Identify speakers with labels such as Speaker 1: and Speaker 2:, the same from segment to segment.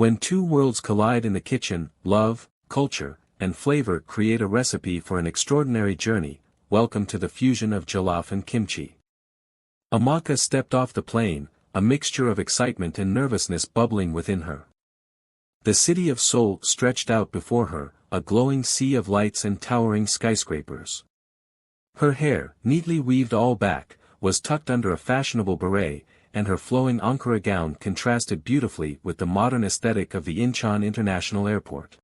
Speaker 1: When two worlds collide in the kitchen, love, culture, and flavor create a recipe for an extraordinary journey. Welcome to the fusion of jollof and kimchi. Amaka stepped off the plane, a mixture of excitement and nervousness bubbling within her. The city of Seoul stretched out before her, a glowing sea of lights and towering skyscrapers. Her hair, neatly weaved all back, was tucked under a fashionable beret, and her flowing Ankara gown contrasted beautifully with the modern aesthetic of the Incheon International Airport.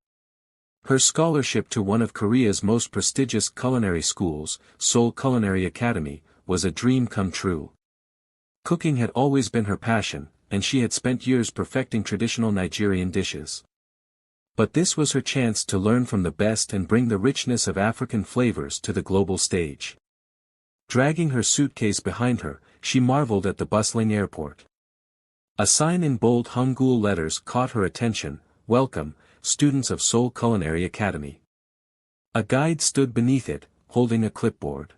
Speaker 1: Her scholarship to one of Korea's most prestigious culinary schools, Seoul Culinary Academy, was a dream come true. Cooking had always been her passion, and she had spent years perfecting traditional Nigerian dishes. But this was her chance to learn from the best and bring the richness of African flavors to the global stage. Dragging her suitcase behind her, she marveled at the bustling airport. A sign in bold Hangul letters caught her attention: "Welcome, students of Seoul Culinary Academy." A guide stood beneath it, holding a clipboard.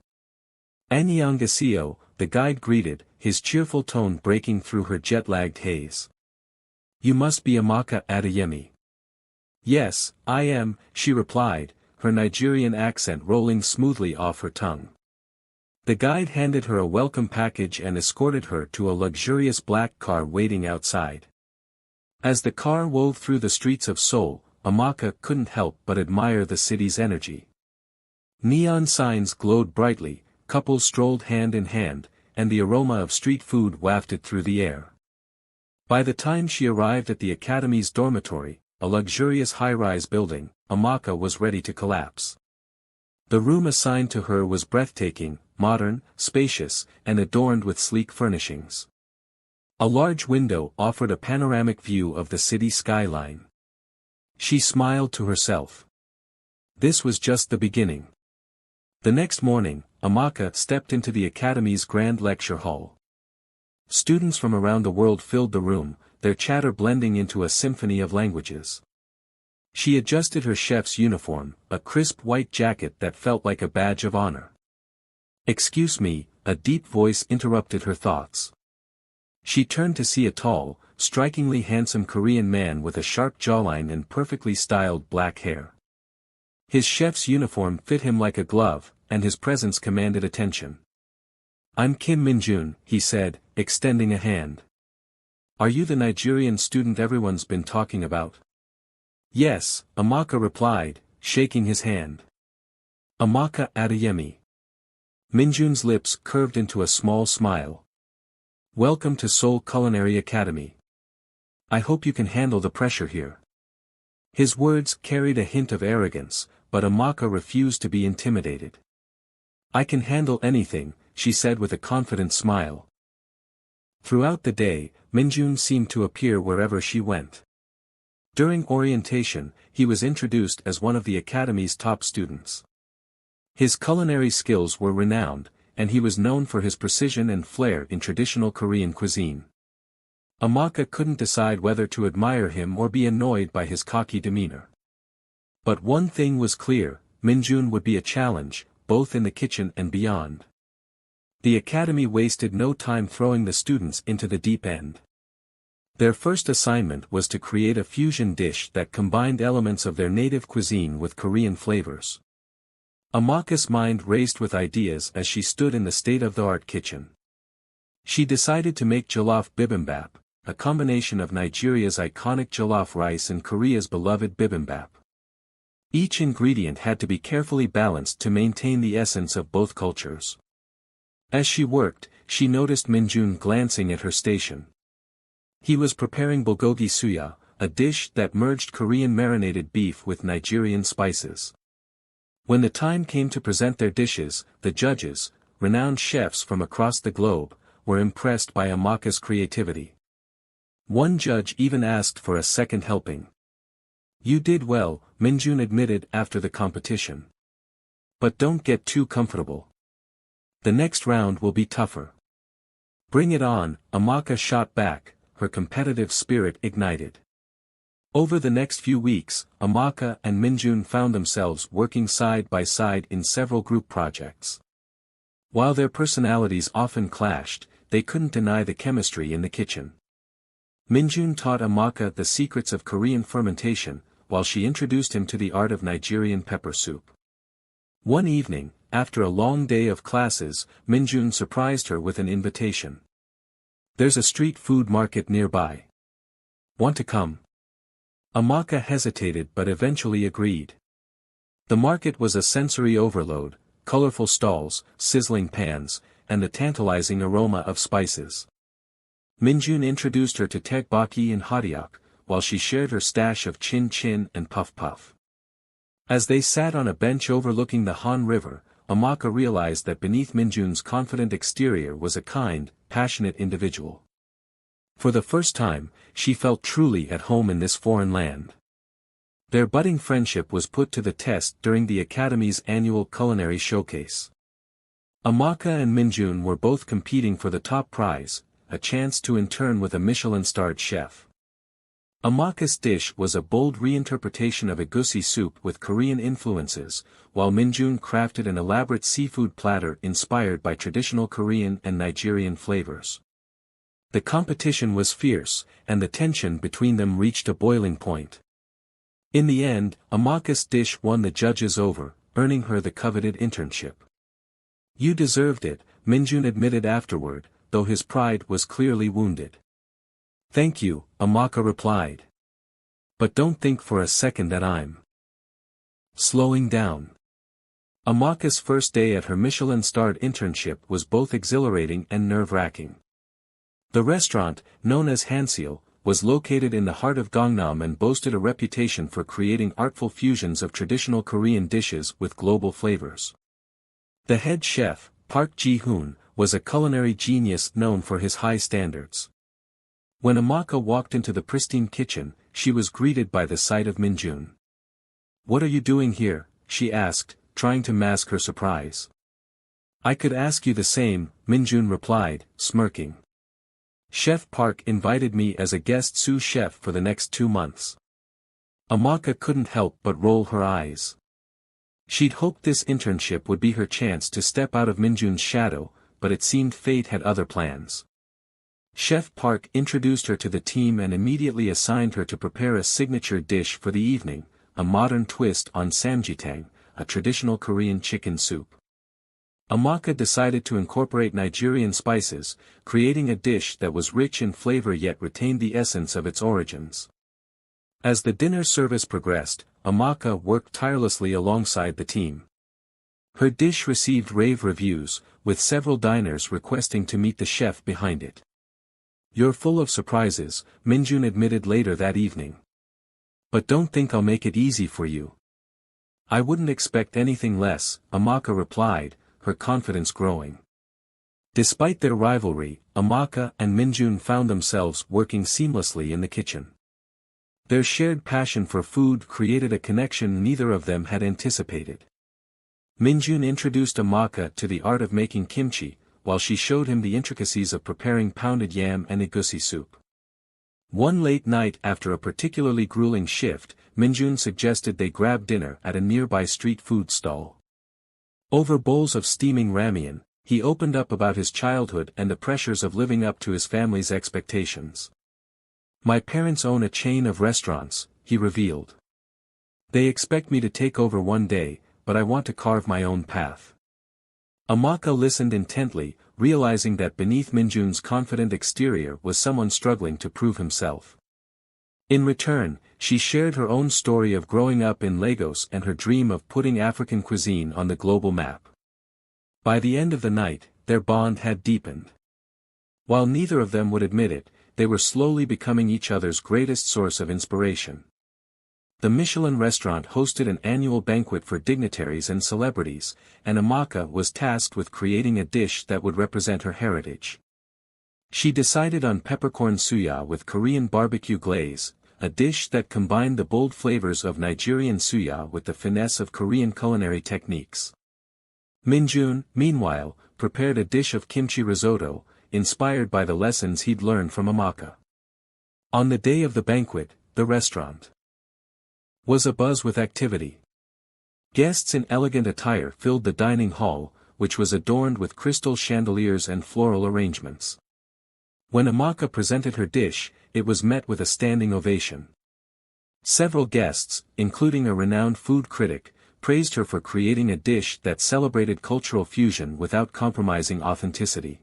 Speaker 1: "Annyeonghaseyo," the guide greeted, his cheerful tone breaking through her jet-lagged haze. "You must be Amaka Adeyemi." "Yes, I am," she replied, her Nigerian accent rolling smoothly off her tongue. The guide handed her a welcome package and escorted her to a luxurious black car waiting outside. As the car wove through the streets of Seoul, Amaka couldn't help but admire the city's energy. Neon signs glowed brightly, couples strolled hand in hand, and the aroma of street food wafted through the air. By the time she arrived at the academy's dormitory, a luxurious high-rise building, Amaka was ready to collapse. The room assigned to her was breathtaking, modern, spacious, and adorned with sleek furnishings. A large window offered a panoramic view of the city skyline. She smiled to herself. This was just the beginning. The next morning, Amaka stepped into the academy's grand lecture hall. Students from around the world filled the room, their chatter blending into a symphony of languages. She adjusted her chef's uniform, a crisp white jacket that felt like a badge of honor. "Excuse me," a deep voice interrupted her thoughts. She turned to see a tall, strikingly handsome Korean man with a sharp jawline and perfectly styled black hair. His chef's uniform fit him like a glove, and his presence commanded attention. "I'm Kim Minjun," he said, extending a hand. "Are you the Nigerian student everyone's been talking about?" "Yes," Amaka replied, shaking his hand. "Amaka Adeyemi." Minjun's lips curved into a small smile. "Welcome to Seoul Culinary Academy. I hope you can handle the pressure here." His words carried a hint of arrogance, but Amaka refused to be intimidated. "I can handle anything," she said with a confident smile. Throughout the day, Minjun seemed to appear wherever she went. During orientation, he was introduced as one of the academy's top students. His culinary skills were renowned, and he was known for his precision and flair in traditional Korean cuisine. Amaka couldn't decide whether to admire him or be annoyed by his cocky demeanor. But one thing was clear: Minjun would be a challenge, both in the kitchen and beyond. The academy wasted no time throwing the students into the deep end. Their first assignment was to create a fusion dish that combined elements of their native cuisine with Korean flavors. Amaka's mind raced with ideas as she stood in the state-of-the-art kitchen. She decided to make jollof bibimbap, a combination of Nigeria's iconic jollof rice and Korea's beloved bibimbap. Each ingredient had to be carefully balanced to maintain the essence of both cultures. As she worked, she noticed Minjun glancing at her station. He was preparing bulgogi suya, a dish that merged Korean marinated beef with Nigerian spices. When the time came to present their dishes, the judges, renowned chefs from across the globe, were impressed by Amaka's creativity. One judge even asked for a second helping. "You did well," Minjun admitted after the competition. "But don't get too comfortable. The next round will be tougher." "Bring it on," Amaka shot back, her competitive spirit ignited. Over the next few weeks, Amaka and Minjun found themselves working side by side in several group projects. While their personalities often clashed, they couldn't deny the chemistry in the kitchen. Minjun taught Amaka the secrets of Korean fermentation, while she introduced him to the art of Nigerian pepper soup. One evening, after a long day of classes, Minjun surprised her with an invitation. "There's a street food market nearby. Want to come?" Amaka hesitated but eventually agreed. The market was a sensory overload, colorful stalls, sizzling pans, and the tantalizing aroma of spices. Minjun introduced her to tteokbokki and hotteok, while she shared her stash of chin chin and puff puff. As they sat on a bench overlooking the Han River, Amaka realized that beneath Minjun's confident exterior was a kind, passionate individual. For the first time, she felt truly at home in this foreign land. Their budding friendship was put to the test during the Academy's annual culinary showcase. Amaka and Minjun were both competing for the top prize, a chance to intern with a Michelin-starred chef. Amaka's dish was a bold reinterpretation of egusi soup with Korean influences, while Minjun crafted an elaborate seafood platter inspired by traditional Korean and Nigerian flavors. The competition was fierce, and the tension between them reached a boiling point. In the end, Amaka's dish won the judges over, earning her the coveted internship. "You deserved it," Minjun admitted afterward, though his pride was clearly wounded. "Thank you," Amaka replied. "But don't think for a second that I'm slowing down." Amaka's first day at her Michelin-starred internship was both exhilarating and nerve-wracking. The restaurant, known as Hanseal, was located in the heart of Gangnam and boasted a reputation for creating artful fusions of traditional Korean dishes with global flavors. The head chef, Park Ji-hoon, was a culinary genius known for his high standards. When Amaka walked into the pristine kitchen, she was greeted by the sight of Minjun. "What are you doing here?" she asked, trying to mask her surprise. "I could ask you the same," Minjun replied, smirking. "Chef Park invited me as a guest sous chef for the next 2 months." Amaka couldn't help but roll her eyes. She'd hoped this internship would be her chance to step out of Minjun's shadow, but it seemed fate had other plans. Chef Park introduced her to the team and immediately assigned her to prepare a signature dish for the evening, a modern twist on samjitang, a traditional Korean chicken soup. Amaka decided to incorporate Nigerian spices, creating a dish that was rich in flavor yet retained the essence of its origins. As the dinner service progressed, Amaka worked tirelessly alongside the team. Her dish received rave reviews, with several diners requesting to meet the chef behind it. "You're full of surprises," Minjun admitted later that evening. "But don't think I'll make it easy for you." "I wouldn't expect anything less," Amaka replied, her confidence growing. Despite their rivalry, Amaka and Minjun found themselves working seamlessly in the kitchen. Their shared passion for food created a connection neither of them had anticipated. Minjun introduced Amaka to the art of making kimchi, while she showed him the intricacies of preparing pounded yam and egusi soup. One late night after a particularly grueling shift, Minjun suggested they grab dinner at a nearby street food stall. Over bowls of steaming ramen, he opened up about his childhood and the pressures of living up to his family's expectations. "My parents own a chain of restaurants," he revealed. "They expect me to take over one day, but I want to carve my own path." Amaka listened intently, realizing that beneath Minjun's confident exterior was someone struggling to prove himself. In return, she shared her own story of growing up in Lagos and her dream of putting African cuisine on the global map. By the end of the night, their bond had deepened. While neither of them would admit it, they were slowly becoming each other's greatest source of inspiration. The Michelin restaurant hosted an annual banquet for dignitaries and celebrities, and Amaka was tasked with creating a dish that would represent her heritage. She decided on peppercorn suya with Korean barbecue glaze, a dish that combined the bold flavors of Nigerian suya with the finesse of Korean culinary techniques. Minjun, meanwhile, prepared a dish of kimchi risotto, inspired by the lessons he'd learned from Amaka. On the day of the banquet, the restaurant was abuzz with activity. Guests in elegant attire filled the dining hall, which was adorned with crystal chandeliers and floral arrangements. When Amaka presented her dish, it was met with a standing ovation. Several guests, including a renowned food critic, praised her for creating a dish that celebrated cultural fusion without compromising authenticity.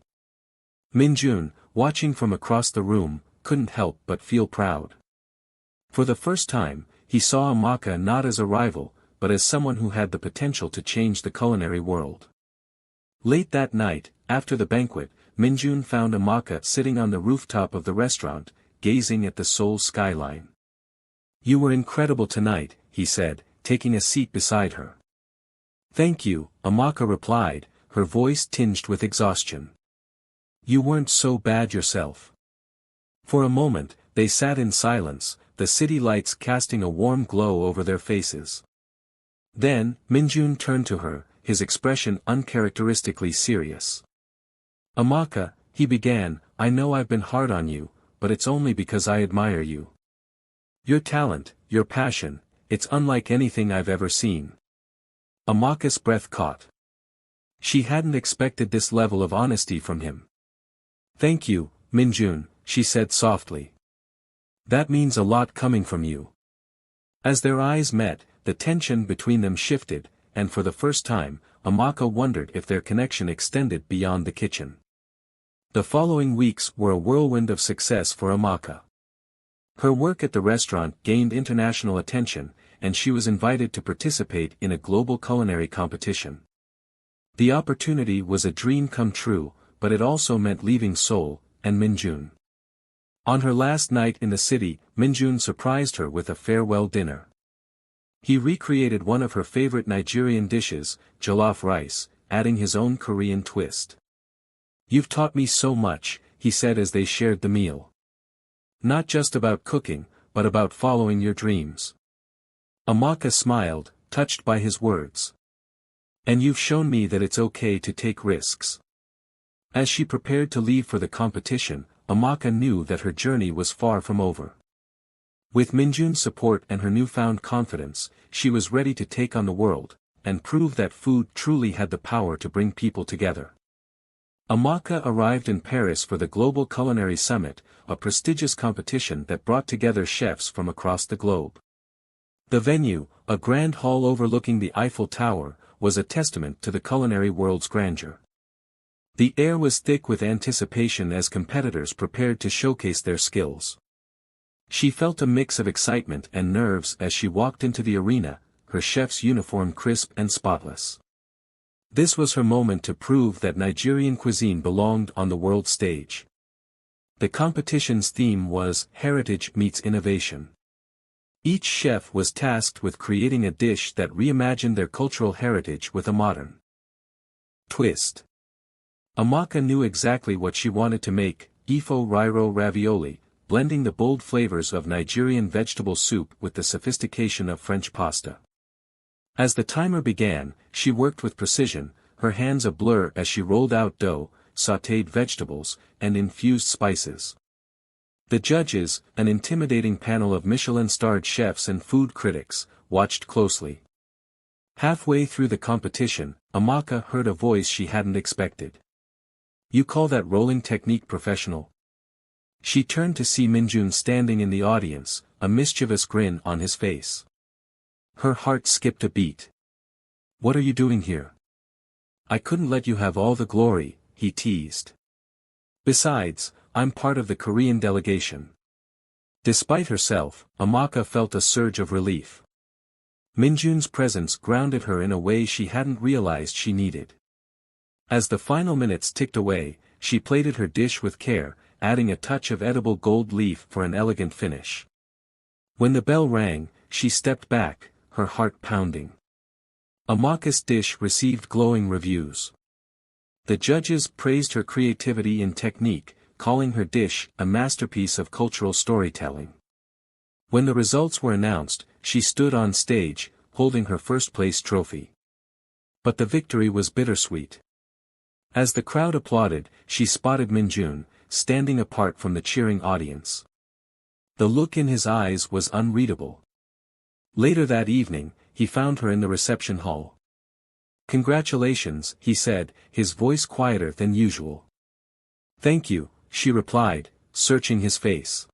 Speaker 1: Minjun, watching from across the room, couldn't help but feel proud. For the first time, he saw Amaka not as a rival, but as someone who had the potential to change the culinary world. Late that night, after the banquet, Minjun found Amaka sitting on the rooftop of the restaurant, gazing at the Seoul skyline. "You were incredible tonight," he said, taking a seat beside her. "Thank you," Amaka replied, her voice tinged with exhaustion. "You weren't so bad yourself." For a moment, they sat in silence, the city lights casting a warm glow over their faces. Then, Minjun turned to her, his expression uncharacteristically serious. "Amaka," he began, "I know I've been hard on you, but it's only because I admire you. Your talent, your passion, it's unlike anything I've ever seen." Amaka's breath caught. She hadn't expected this level of honesty from him. "Thank you, Minjun," she said softly. "That means a lot coming from you." As their eyes met, the tension between them shifted, and for the first time, Amaka wondered if their connection extended beyond the kitchen. The following weeks were a whirlwind of success for Amaka. Her work at the restaurant gained international attention, and she was invited to participate in a global culinary competition. The opportunity was a dream come true, but it also meant leaving Seoul, and Minjun. On her last night in the city, Minjun surprised her with a farewell dinner. He recreated one of her favorite Nigerian dishes, jollof rice, adding his own Korean twist. "You've taught me so much," he said as they shared the meal. "Not just about cooking, but about following your dreams." Amaka smiled, touched by his words. "And you've shown me that it's okay to take risks." As she prepared to leave for the competition, Amaka knew that her journey was far from over. With Minjun's support and her newfound confidence, she was ready to take on the world, and prove that food truly had the power to bring people together. Amaka arrived in Paris for the Global Culinary Summit, a prestigious competition that brought together chefs from across the globe. The venue, a grand hall overlooking the Eiffel Tower, was a testament to the culinary world's grandeur. The air was thick with anticipation as competitors prepared to showcase their skills. She felt a mix of excitement and nerves as she walked into the arena, her chef's uniform crisp and spotless. This was her moment to prove that Nigerian cuisine belonged on the world stage. The competition's theme was "Heritage Meets Innovation." Each chef was tasked with creating a dish that reimagined their cultural heritage with a modern twist. Amaka knew exactly what she wanted to make: ifo riro ravioli, blending the bold flavors of Nigerian vegetable soup with the sophistication of French pasta. As the timer began, she worked with precision, her hands a blur as she rolled out dough, sautéed vegetables, and infused spices. The judges, an intimidating panel of Michelin-starred chefs and food critics, watched closely. Halfway through the competition, Amaka heard a voice she hadn't expected. "You call that rolling technique professional?" She turned to see Minjun standing in the audience, a mischievous grin on his face. Her heart skipped a beat. "What are you doing here?" "I couldn't let you have all the glory," he teased. "Besides, I'm part of the Korean delegation." Despite herself, Amaka felt a surge of relief. Minjun's presence grounded her in a way she hadn't realized she needed. As the final minutes ticked away, she plated her dish with care, adding a touch of edible gold leaf for an elegant finish. When the bell rang, she stepped back, her heart pounding. Amaka's dish received glowing reviews. The judges praised her creativity and technique, calling her dish a masterpiece of cultural storytelling. When the results were announced, she stood on stage, holding her first-place trophy. But the victory was bittersweet. As the crowd applauded, she spotted Minjun, standing apart from the cheering audience. The look in his eyes was unreadable. Later that evening, he found her in the reception hall. "Congratulations," he said, his voice quieter than usual. "Thank you," she replied, searching his face.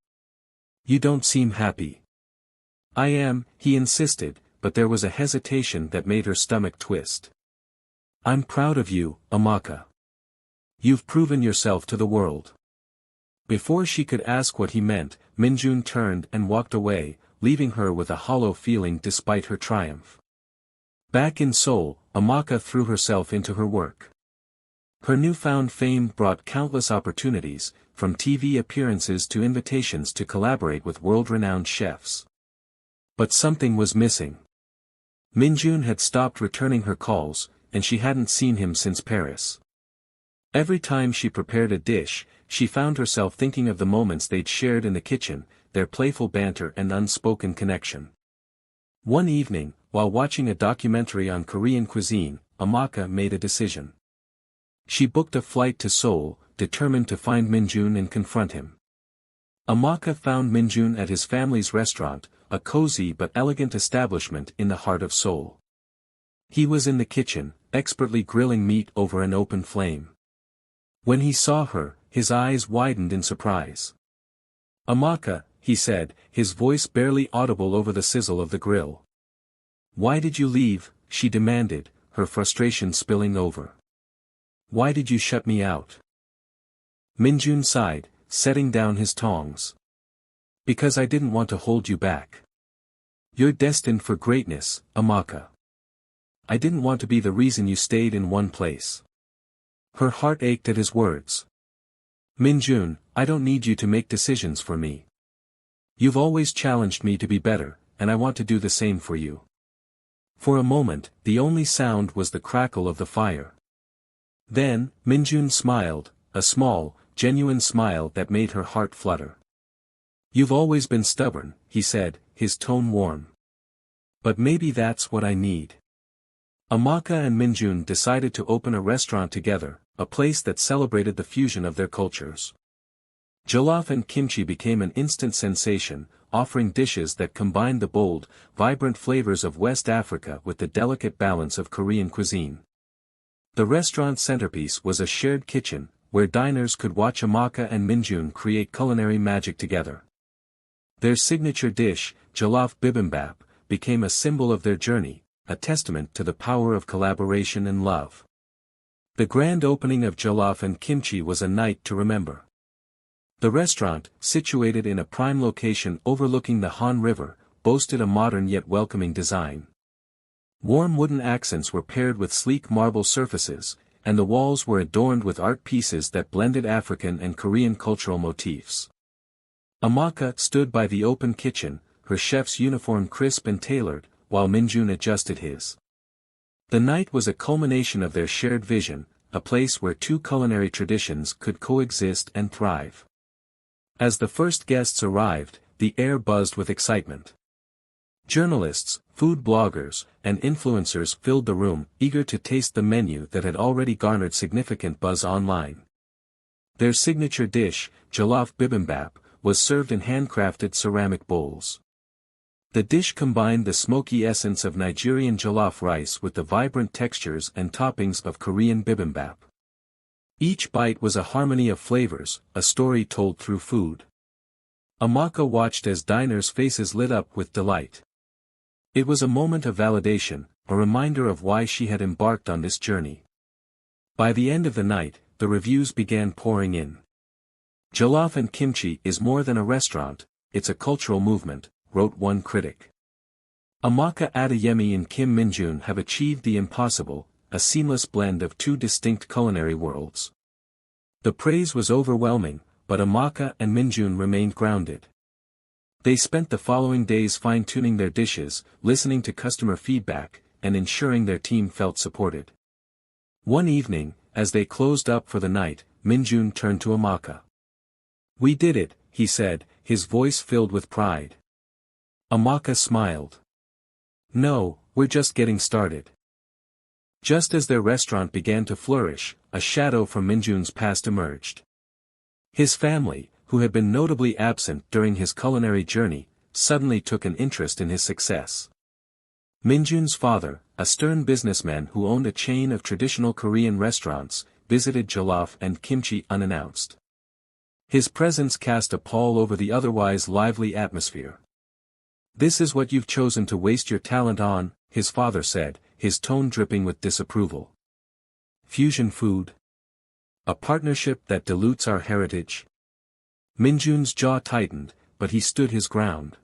Speaker 1: You don't seem happy. I am, he insisted, but there was a hesitation that made her stomach twist. I'm proud of you, Amaka. You've proven yourself to the world. Before she could ask what he meant, Minjun turned and walked away, leaving her with a hollow feeling despite her triumph. Back in Seoul, Amaka threw herself into her work. Her newfound fame brought countless opportunities, from TV appearances to invitations to collaborate with world-renowned chefs. But something was missing. Minjun had stopped returning her calls, and she hadn't seen him since Paris. Every time she prepared a dish, she found herself thinking of the moments they'd shared in the kitchen, their playful banter and unspoken connection. One evening, while watching a documentary on Korean cuisine, Amaka made a decision. She booked a flight to Seoul, determined to find Minjun and confront him. Amaka found Minjun at his family's restaurant, a cozy but elegant establishment in the heart of Seoul. He was in the kitchen, expertly grilling meat over an open flame. When he saw her, his eyes widened in surprise. Amaka, he said, his voice barely audible over the sizzle of the grill. Why did you leave? She demanded, her frustration spilling over. Why did you shut me out? Minjun sighed, setting down his tongs. Because I didn't want to hold you back. You're destined for greatness, Amaka. I didn't want to be the reason you stayed in one place. Her heart ached at his words. Minjun, I don't need you to make decisions for me. You've always challenged me to be better, and I want to do the same for you. For a moment, the only sound was the crackle of the fire. Then, Minjun smiled, a small, genuine smile that made her heart flutter. You've always been stubborn, he said, his tone warm. But maybe that's what I need. Amaka and Minjun decided to open a restaurant together, a place that celebrated the fusion of their cultures. Jollof and kimchi became an instant sensation, offering dishes that combined the bold, vibrant flavors of West Africa with the delicate balance of Korean cuisine. The restaurant's centerpiece was a shared kitchen, where diners could watch Amaka and Minjun create culinary magic together. Their signature dish, jollof bibimbap, became a symbol of their journey, a testament to the power of collaboration and love. The grand opening of Jollof and Kimchi was a night to remember. The restaurant, situated in a prime location overlooking the Han River, boasted a modern yet welcoming design. Warm wooden accents were paired with sleek marble surfaces, and the walls were adorned with art pieces that blended African and Korean cultural motifs. Amaka stood by the open kitchen, her chef's uniform crisp and tailored, while Minjun adjusted his. The night was a culmination of their shared vision, a place where two culinary traditions could coexist and thrive. As the first guests arrived, the air buzzed with excitement. Journalists, food bloggers, and influencers filled the room, eager to taste the menu that had already garnered significant buzz online. Their signature dish, jollof bibimbap, was served in handcrafted ceramic bowls. The dish combined the smoky essence of Nigerian jollof rice with the vibrant textures and toppings of Korean bibimbap. Each bite was a harmony of flavors, a story told through food. Amaka watched as diners' faces lit up with delight. It was a moment of validation, a reminder of why she had embarked on this journey. By the end of the night, the reviews began pouring in. Jollof and Kimchi is more than a restaurant, it's a cultural movement, wrote one critic. Amaka Adeyemi and Kim Minjun have achieved the impossible, a seamless blend of two distinct culinary worlds. The praise was overwhelming, but Amaka and Minjun remained grounded. They spent the following days fine-tuning their dishes, listening to customer feedback, and ensuring their team felt supported. One evening, as they closed up for the night, Minjun turned to Amaka. We did it, he said, his voice filled with pride. Amaka smiled. No, we're just getting started. Just as their restaurant began to flourish, a shadow from Minjun's past emerged. His family, who had been notably absent during his culinary journey, suddenly took an interest in his success. Minjun's father, a stern businessman who owned a chain of traditional Korean restaurants, visited Jollof and Kimchi unannounced. His presence cast a pall over the otherwise lively atmosphere. "This is what you've chosen to waste your talent on," his father said, his tone dripping with disapproval. "Fusion food? A partnership that dilutes our heritage?" Minjun's jaw tightened, but he stood his ground.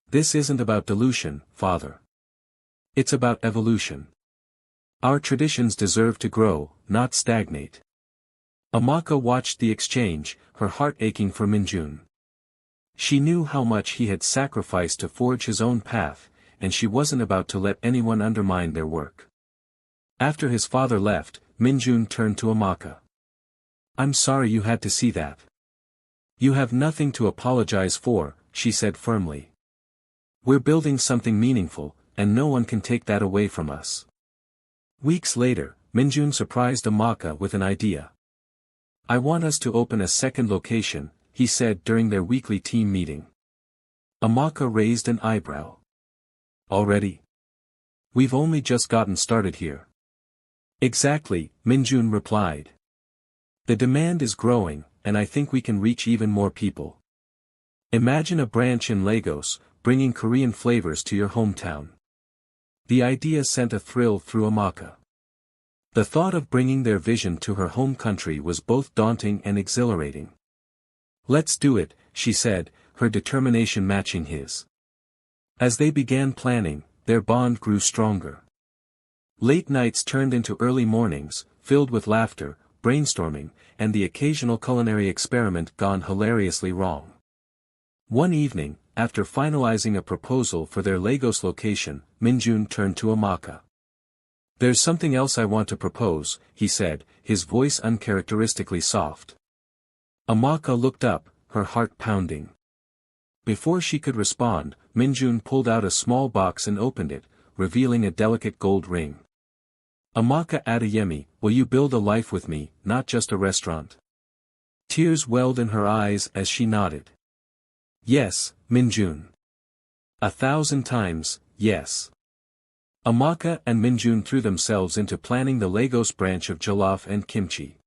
Speaker 1: "This isn't about dilution, father. It's about evolution. Our traditions deserve to grow, not stagnate." Amaka watched the exchange, her heart aching for Minjun. She knew how much he had sacrificed to forge his own path, and she wasn't about to let anyone undermine their work. After his father left, Minjun turned to Amaka. "I'm sorry you had to see that. You have nothing to apologize for," she said firmly. "We're building something meaningful, and no one can take that away from us." Weeks later, Minjun surprised Amaka with an idea. "I want us to open a second location," he said during their weekly team meeting. Amaka raised an eyebrow. "Already? We've only just gotten started here." "Exactly," Minjun replied. "The demand is growing, and I think we can reach even more people. Imagine a branch in Lagos, bringing Korean flavors to your hometown." The idea sent a thrill through Amaka. The thought of bringing their vision to her home country was both daunting and exhilarating. "Let's do it," she said, her determination matching his. As they began planning, their bond grew stronger. Late nights turned into early mornings, filled with laughter, brainstorming, and the occasional culinary experiment gone hilariously wrong. One evening, after finalizing a proposal for their Lagos location, Minjun turned to Amaka. "There's something else I want to propose," he said, his voice uncharacteristically soft. Amaka looked up, her heart pounding. Before she could respond, Minjun pulled out a small box and opened it, revealing a delicate gold ring. "Amaka Adeyemi, will you build a life with me, not just a restaurant?" Tears welled in her eyes as she nodded. "Yes, Minjun. 1,000 times, yes." Amaka and Minjun threw themselves into planning the Lagos branch of JOLLOF and KIMCHI.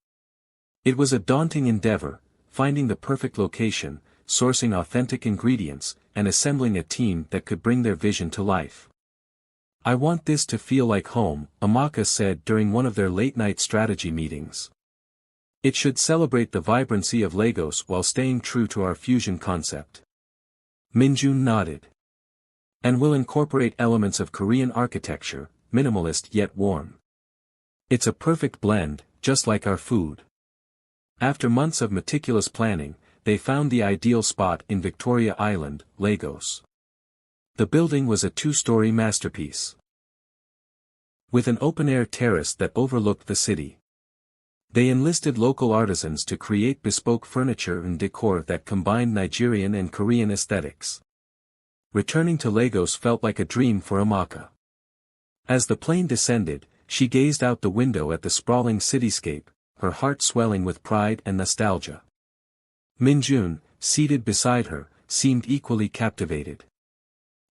Speaker 1: It was a daunting endeavor, finding the perfect location, sourcing authentic ingredients, and assembling a team that could bring their vision to life. "I want this to feel like home," Amaka said during one of their late-night strategy meetings. "It should celebrate the vibrancy of Lagos while staying true to our fusion concept." Minjun nodded. "And will incorporate elements of Korean architecture, minimalist yet warm. It's a perfect blend, just like our food." After months of meticulous planning, they found the ideal spot in Victoria Island, Lagos. The building was a 2-story masterpiece, with an open-air terrace that overlooked the city. They enlisted local artisans to create bespoke furniture and decor that combined Nigerian and Korean aesthetics. Returning to Lagos felt like a dream for Amaka. As the plane descended, she gazed out the window at the sprawling cityscape, her heart swelling with pride and nostalgia. Minjun, seated beside her, seemed equally captivated.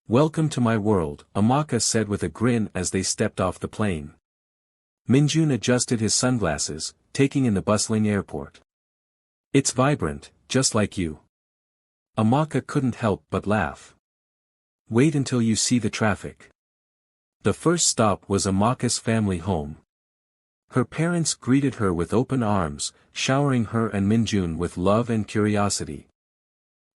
Speaker 1: "Welcome to my world," Amaka said with a grin as they stepped off the plane. Minjun adjusted his sunglasses, taking in the bustling airport. "It's vibrant, just like you." Amaka couldn't help but laugh. "Wait until you see the traffic." The first stop was Amaka's family home. Her parents greeted her with open arms, showering her and Minjun with love and curiosity.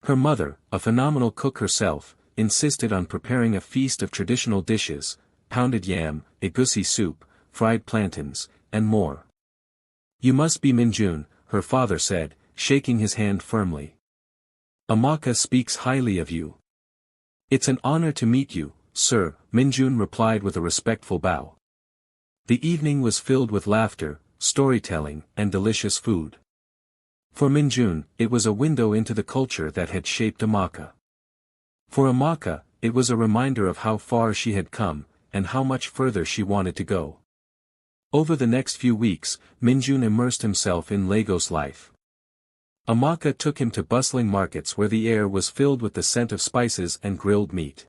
Speaker 1: Her mother, a phenomenal cook herself, insisted on preparing a feast of traditional dishes, pounded yam, egusi soup, fried plantains, and more. "You must be Minjun," her father said, shaking his hand firmly. "Amaka speaks highly of you." "It's an honor to meet you, sir," Minjun replied with a respectful bow. The evening was filled with laughter, storytelling, and delicious food. For Minjun, it was a window into the culture that had shaped Amaka. For Amaka, it was a reminder of how far she had come, and how much further she wanted to go. Over the next few weeks, Minjun immersed himself in Lagos life. Amaka took him to bustling markets where the air was filled with the scent of spices and grilled meat.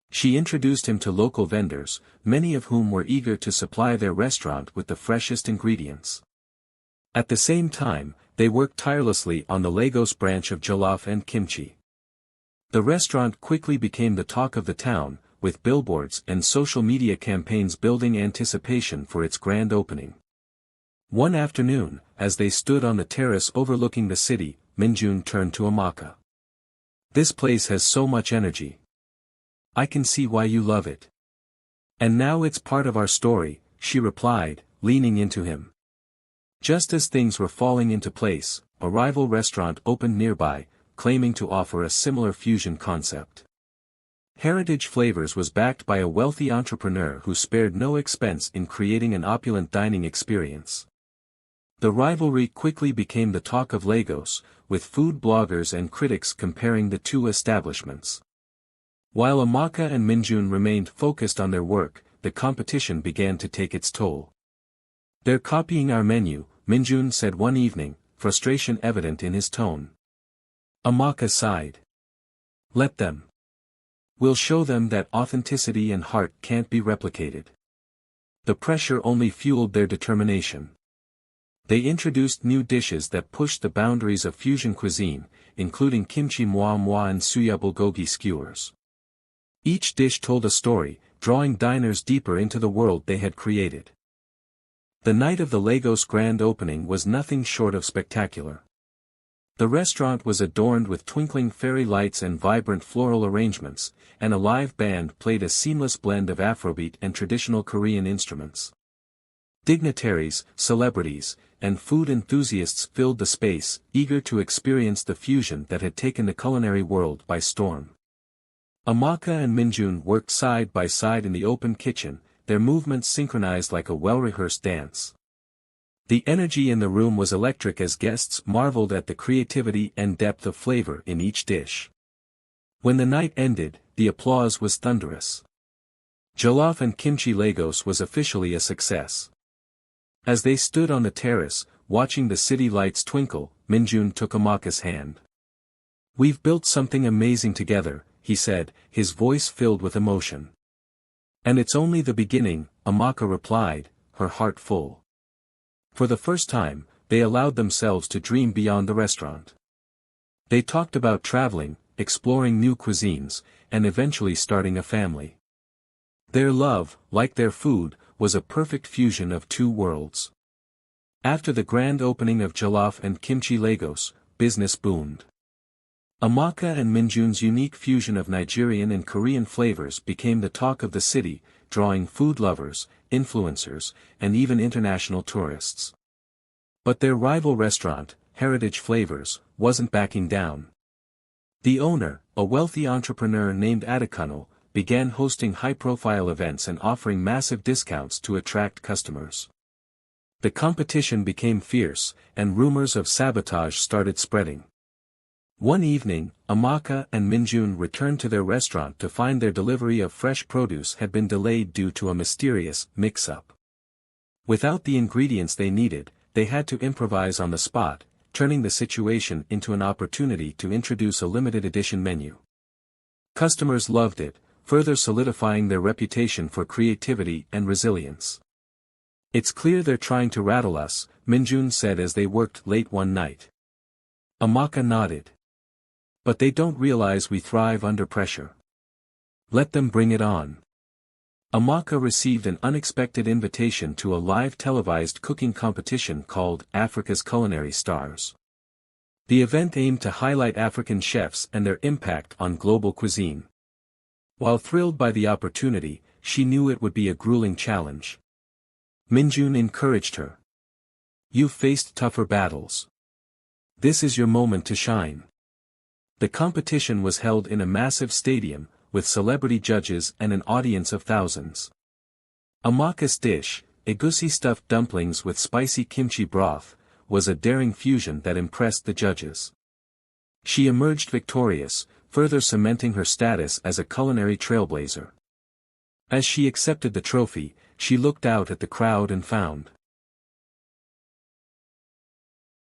Speaker 1: She introduced him to local vendors, many of whom were eager to supply their restaurant with the freshest ingredients. At the same time, they worked tirelessly on the Lagos branch of JOLLOF and KIMCHI. The restaurant quickly became the talk of the town, with billboards and social media campaigns building anticipation for its grand opening. One afternoon, as they stood on the terrace overlooking the city, Minjun turned to Amaka. "This place has so much energy. I can see why you love it. And now it's part of our story," she replied, leaning into him. Just as things were falling into place, a rival restaurant opened nearby, claiming to offer a similar fusion concept. Heritage Flavors was backed by a wealthy entrepreneur who spared no expense in creating an opulent dining experience. The rivalry quickly became the talk of Lagos, with food bloggers and critics comparing the two establishments. While Amaka and Minjun remained focused on their work, the competition began to take its toll. "They're copying our menu," Minjun said one evening, frustration evident in his tone. Amaka sighed. "Let them. We'll show them that authenticity and heart can't be replicated." The pressure only fueled their determination. They introduced new dishes that pushed the boundaries of fusion cuisine, including kimchi moi moi and suya bulgogi skewers. Each dish told a story, drawing diners deeper into the world they had created. The night of the Lagos grand opening was nothing short of spectacular. The restaurant was adorned with twinkling fairy lights and vibrant floral arrangements, and a live band played a seamless blend of Afrobeat and traditional Korean instruments. Dignitaries, celebrities, and food enthusiasts filled the space, eager to experience the fusion that had taken the culinary world by storm. Amaka and Minjun worked side by side in the open kitchen, their movements synchronized like a well-rehearsed dance. The energy in the room was electric as guests marveled at the creativity and depth of flavor in each dish. When the night ended, the applause was thunderous. JOLLOF and KIMCHI Lagos was officially a success. As they stood on the terrace, watching the city lights twinkle, Minjun took Amaka's hand. "We've built something amazing together," he said, his voice filled with emotion. "And it's only the beginning," Amaka replied, her heart full. For the first time, they allowed themselves to dream beyond the restaurant. They talked about traveling, exploring new cuisines, and eventually starting a family. Their love, like their food, was a perfect fusion of two worlds. After the grand opening of JOLLOF and KIMCHI Lagos, business boomed. Amaka and Minjun's unique fusion of Nigerian and Korean flavors became the talk of the city, drawing food lovers, influencers, and even international tourists. But their rival restaurant, Heritage Flavors, wasn't backing down. The owner, a wealthy entrepreneur named Adekunle, began hosting high-profile events and offering massive discounts to attract customers. The competition became fierce, and rumors of sabotage started spreading. One evening, Amaka and Minjun returned to their restaurant to find their delivery of fresh produce had been delayed due to a mysterious mix-up. Without the ingredients they needed, they had to improvise on the spot, turning the situation into an opportunity to introduce a limited edition menu. Customers loved it, further solidifying their reputation for creativity and resilience. "It's clear they're trying to rattle us," Minjun said as they worked late one night. Amaka nodded. "But they don't realize we thrive under pressure. Let them bring it on." Amaka received an unexpected invitation to a live televised cooking competition called Africa's Culinary Stars. The event aimed to highlight African chefs and their impact on global cuisine. While thrilled by the opportunity, she knew it would be a grueling challenge. Minjun encouraged her. "You've faced tougher battles. This is your moment to shine." The competition was held in a massive stadium, with celebrity judges and an audience of thousands. Amaka's dish, egusi-stuffed dumplings with spicy kimchi broth, was a daring fusion that impressed the judges. She emerged victorious, further cementing her status as a culinary trailblazer. As she accepted the trophy, she looked out at the crowd and found